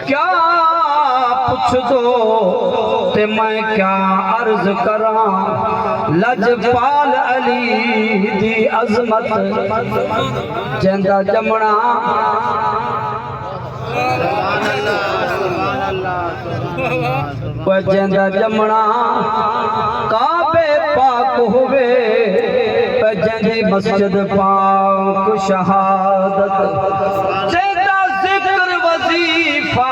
کیا پوچھ دو تے میں کیا عرض کراں لجپال علی دی عظمت جندہ جمنا جندہ جمنا کعبے پاک ہوئے جندی مسجد پاک شہادت جندہ ذکر وظیفہ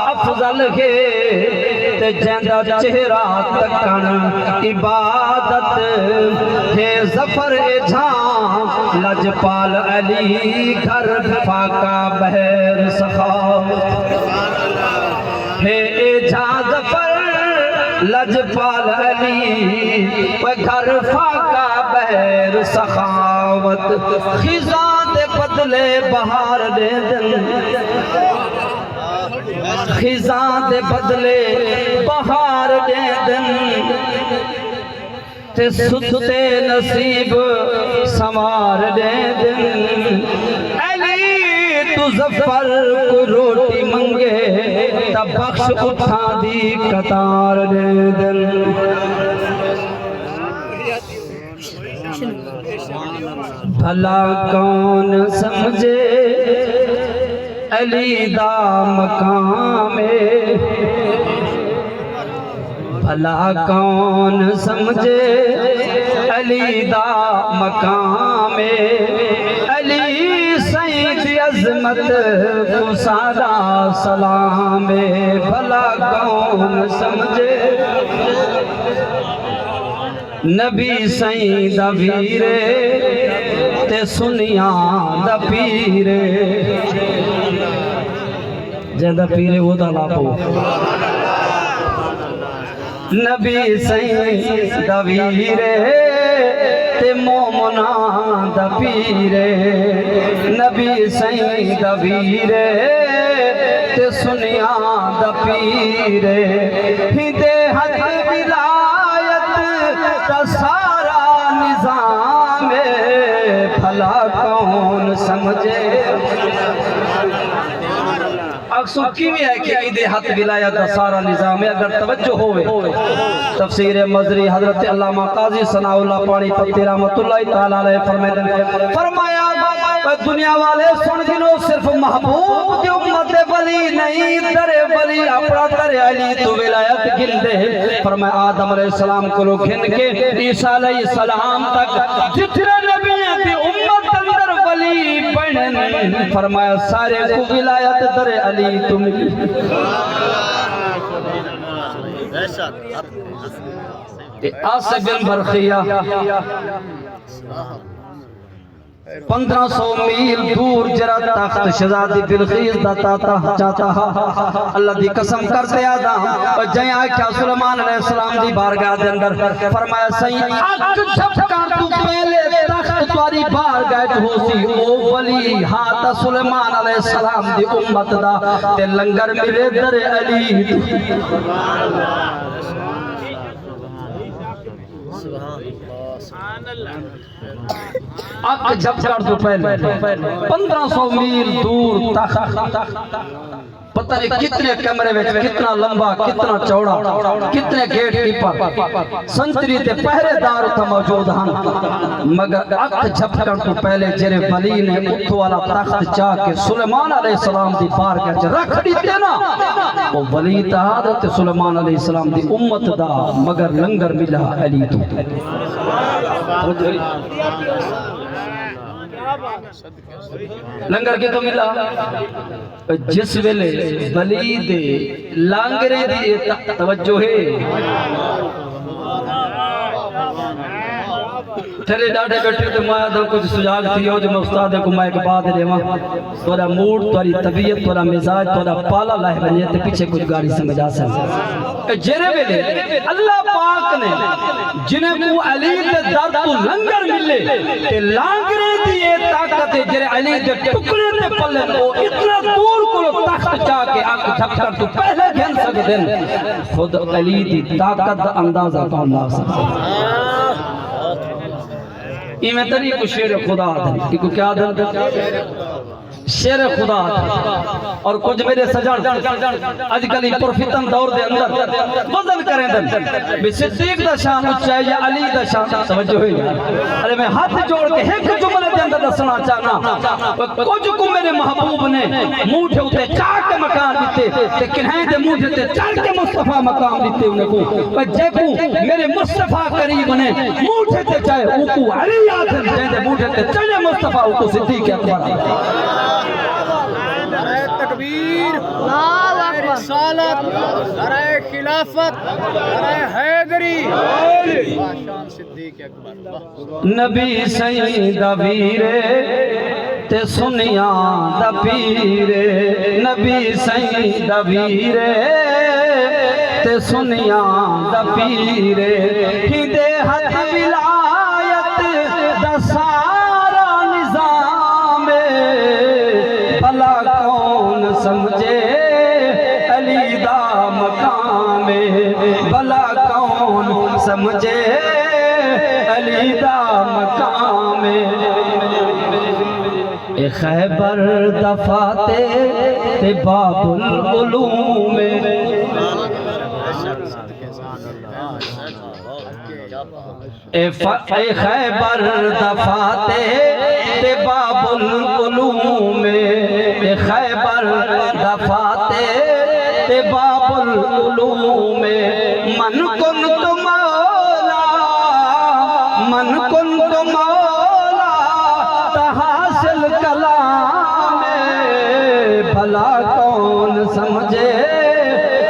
افضل ہے جندہ چہرہ تکن عبادت ہے ظفر جھاں لجپال علی گھر فاقہ بہر سخاوت ہے جھاں ظفر لجپال علی گھر فاقہ بہر سخاوت خزاں دے بدلے بہار دے دن خزاں دے بدلے بہار دے دن تے ستے نصیب سمار دے دن علی تو ظفر کو روٹی منگے تا بخش اٹھا دی قطار دے دن بھلا کون سمجھے علی دا مقام بھلا کون سمجھے علی دا مقام علی سید عظمت کو سادہ سلام بھلا کون سمجھے نبی سید ویرے تے سنیاں دا پیرے جندہ پیرے وہ دا لاپو نبی سید ویرے تے مومناں دا پیرے نبی سید ویرے تے سنیاں دا پیرے ہندے حق ولایت کا سارا نظام بھلا کون سمجھے اکسو کیویں ہے کہ عید حق ولایت کا سارا نظام ہے اگر توجہ ہوئے تفسیر مزری حضرت علامہ قاضی ثناء اللہ پانی پتی رحمت اللہ تعالیٰ علیہ فرمایا دنیا والے سن گنو صرف محبوب کی امت ولی نہیں در ولی اپنا در علی تو ولایت گن دے فرمایا آدم علیہ السلام کو لو گن کے عیسیٰ علیہ السلام تک جتنے نبیوں کی امت اندر ولی بنن فرمایا سارے کو ولایت در علی تو ملی آصف بن برخیہ 1500 میل دور جرا تخت شہزادی بلقیس دا چاہتا اللہ دی قسم کرتے آدم اور جائیں آکھیا سلیمان علیہ السلام دی بارگاہ دے اندر فرمایا سید اک جھپکا تو پہلے تخت تواری بارگاہ ہو سی او ولی ہاتھ سلیمان علیہ السلام دی امت دا تے لنگر ملے در علی اک جب کر تو پہلے 1500 میل دور تخت پتہ نہیں کتنے کمرے میں کتنا لمبا کتنا چوڑا کتنے گیٹ کیپر سنتری تے پہرے دار تھا موجود ہن مگر اک جب کر تو پہلے جرے ولی نے اتھو والا تخت چاہ کے سلیمان علیہ السلام دی پار کے رکھ دیتے نا وہ ولی تا حضرت سلیمان علیہ السلام دی امت دا مگر لنگر ملا علی تو لنگر کی تو ملا جس ویلے ولی دے لانگرے دی توجہ ہے تھرے ڈاڑے بیٹھے تو مایا دن کچھ سجاگ تھی ہو جو میں استاد کو میں ایک بات دے ماں تورا موڈ توری طبیعت تورا مزاج تورا پالا لائے بنیے تے پیچھے کچھ گاڑی سمجھا سکتے جرے ویلے اللہ پاک نے جنہیں کو علی دے در تو لنگر ملے تے لانگرے دیئے طاقت جرے علی دے ٹکڑے تے پلے تو اتنا دور کو لو تخت جا کے آنکھ جھپ کر تو پہلے گھن سکتے خود علی دی طاقت اندازہ کون لا سکتے میں تری کو شیر خدا دن کو کیا دن شیر خدا اور کچھ میرے سجان اج کلی پرفتن دور دے اندر وزن کریں دن بھی صدیق دا شان اچھا ہے یا علی دا شان توجہ ہوئی ارے میں ہاتھ جوڑ کے ایک جملے دے اندر دسنا چاہنا کچھ کو میرے محبوب نے موٹھے ہوتے چاہ کے مکان دیتے تے کنہیں دے موٹھے تے چاہ کے مصطفیٰ مقام دیتے انہیں کو جے کو میرے مصطفیٰ قریب نے موٹھے تے چاہے او کو علی آدھر جے دے موٹھے تے چاہے مصطفیٰ او کو صدیق اکبر تکبیر رسالت نعرہ خلافت نعرہ حیدری شان صدیق اکبر نبی سید ویرے تے سنیاں دا پیرے نبی سید ویرے تے سنیاں دا پیرے ہی دے ہاتھ ولایت دا سارا نظام بھلا کون سمجھے علی دا مقام بھلا کون سمجھے علی دا مقام اے خیبر دفاتے تے باب العلوم اے خیبر دفاتے تے باب العلوم اے خیبر دفاتے تے باب العلوم من کن تو مولا من کن تو مولا تحاصل کلام بھلا کون سمجھے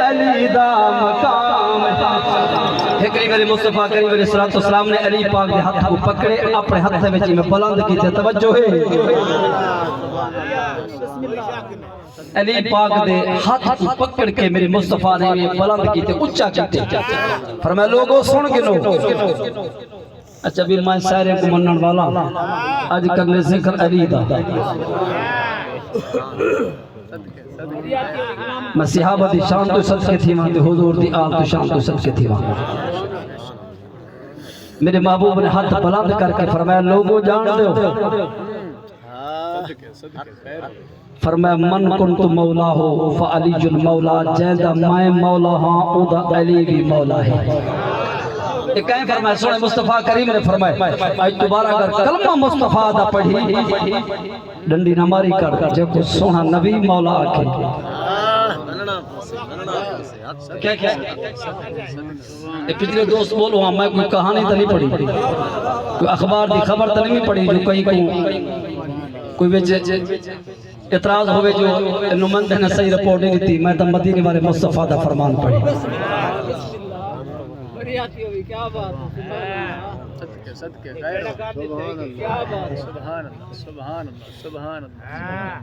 علی دا مقام ایک میرے مصطفیٰ کریم علیہ السلام نے علی پاک دے ہاتھ کو پکڑے اپنے ہاتھ میں میں بلند کی تھے توجہ ہے علی پاک دے ہاتھ کو پکڑ کے میرے مصطفیٰ نے بلند کی تھے اچھا کی تھے فرمایا لوگوں سن گنو اچھا بھی میں سارے کو منن والا آج کرنے ذکر علی دا میں صحابہ دی شان تو سب کے تھی وہاں تے حضور دی آل تو شان تو سب کے تھی وہاں میرے محبوب نے ہاتھ بلند کر کے فرمایا لوگوں جان دو فرمایا من کنت مولا ہو فعلی جن مولا جیدہ میں مولا ہاں اودا علی بھی مولا ہے ایک کہیں فرمایا سونے مصطفیٰ کریم نے فرمایا آج دوبارہ اگر کلمہ مصطفیٰ دا پڑھی ڈنڈی نہ ماری کر جب کو سونا نبی مولا آکے کیا کیا پچھلے دوست بولو ہاں میں کوئی کہانی تو نہیں پڑھی کوئی اخبار دی خبر تو نہیں پڑھی جو کہیں کوئی بیچے اعتراض ہوئے جو نمند نے صحیح رپورٹ نہیں دیتی میں تو مدینے والے مصطفیٰ دا فرمان پڑھی کیا بات صدقے سبحان اللہ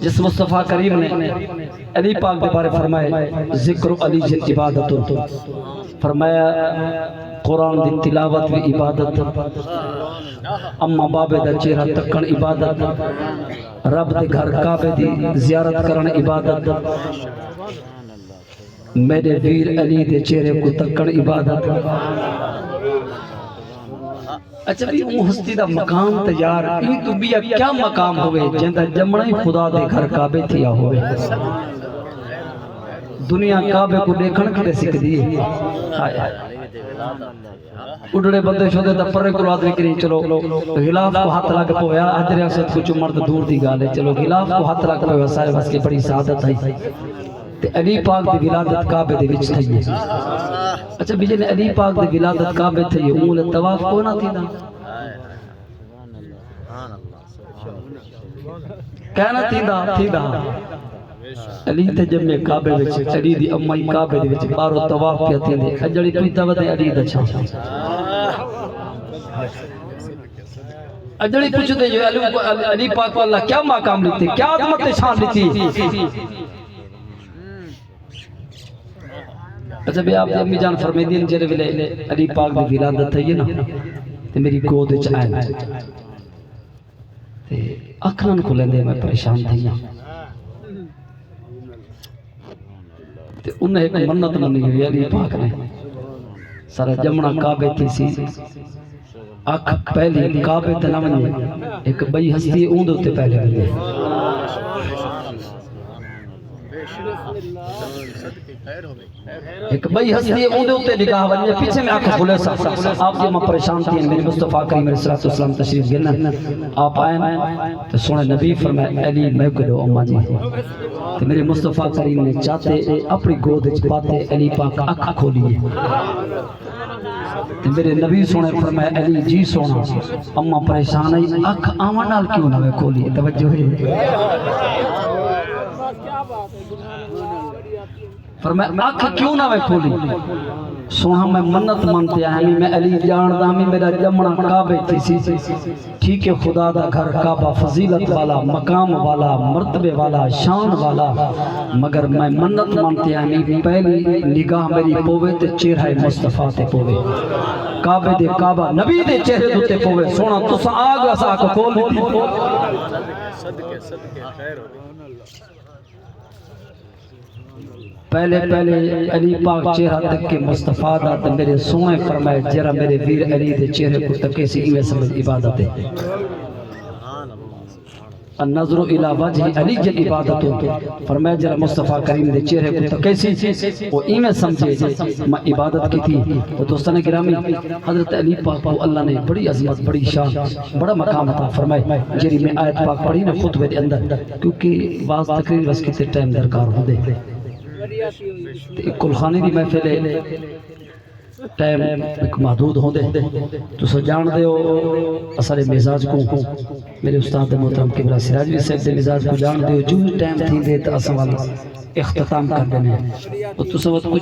جس مصطفیٰ کریم نے علی پاک کے بارے فرمائے ذکر علی جن عبادت فرمایا قرآن دی تلاوت و عبادت اما بابے دا چہرہ تکن عبادت رب دے گھر کعبے دی زیارت کرن عبادت میرے ویر علی دے چہرے کو تکن عبادت اچھا بھی اون ہستی دا مقام تیار ای تو بیا کیا مقام ہوئے جندہ جمعی خدا دے گھر کعبے تھیا ہوئے دنیا کعبے کو دیکھن کھڑے سکھ دیئے اڑڑے بندے شدے دا پرے کو آدمی کریں چلو غلاف کو ہاتھ لگ پویا حجر اسد کچھ مرد دور دی گالے چلو غلاف کو ہاتھ لگ پویا سارے بس کے بڑی سعادت ہے تے علی پاک دی ولادت کعبے دے وچ تھئی ہے اچھا بھی جنے علی پاک دی ولادت کعبے تھئی ہے اون طواف کو نہ تھی دا کہنا تھی دا علی تے جمع کعبے وچ علی دی امائی کعبے دے وچ بارو طواف کیا تھی دے اجڑی پیتا ودے علی دا چھا اجڑی پوچھتے جو علی پاک اللہ کیا مقام لیتے کیا عظمت شان لیتی اچھا بھی آپ امی جان فرمائی دین جڑے ویلے علی پاک دی ولادت ہے نا تے میری گود وچ آئے تے اکھاں کھلندے میں پریشان تھی تے انہیں ایک منت منی ہوئی علی پاک نے سارا جمنا کعبے تھی سی اکھ پہلی کعبے تے نہ ونجے ایک بئی ہستی اون دے اوتے پہلے ونجے ایک بئی ہستی اون دے اوتے نگاہ ونجے پیچھے میں اکھ کھلے سا آپ جے میں پریشان تھی میرے مصطفیٰ کریم علیہ السلام تشریف گنا آپ آئے تو سونے نبی فرمائے علی میں کو دو اماں جی تو میرے مصطفیٰ کریم نے چاہتے اپنی گود وچ پاتے علی پاک اکھ کھولی میرے نبی سونے فرمائے علی جی سونا اماں پریشان ہے اکھ آواں نال کیوں نہ کھولی توجہ ہے فرمائے اکھ کیوں نہ کھولی سونا میں منت مانتے آئے میں علی جاندہ میں میرا جمنا کعبے تھی سی ٹھیک ہے خدا دا گھر کعبہ فضیلت والا مقام والا مرتبے والا شان والا مگر میں منت مانتے آئے پہلی نگاہ میری پوے تے چہرہ مصطفیٰ تے پوے کعبے دے کعبہ نبی دے چہرے دوتے پوے سونا تسا آگا سا کو کھول دی صدقے خیر ہو پہلے علی پاک چہرہ تک کے مصطفیٰ دا تے میرے سونے فرمائے جرا میرے ویر علی دے چہرے کو تکے سی ایویں سمجھ عبادت ہے النظر الى وجہ علی جل عبادت فرمائے جرا مصطفیٰ کریم دے چہرے کو تکے سی وہ ایویں سمجھے میں عبادت کی تھی تو دوستان گرامی حضرت علی پاک کو اللہ نے بڑی عظمت بڑی شان بڑا مقام عطا فرمائے جری میں آیت پاک پڑھی نا خطبے دے اندر کیونکہ بعض تقریر بس کتے ٹائم درکار ہو دے کل خانی دی محفل ٹائم ایک محدود ہوں دے تو سو جان دے ہو اثر مزاج کو میرے استاد محترم قبلہ سراجوی صاحب دے مزاج کو جان دے ہو جو ٹائم تھی دے تو اصل والا اختتام کر دینے تو سو کچھ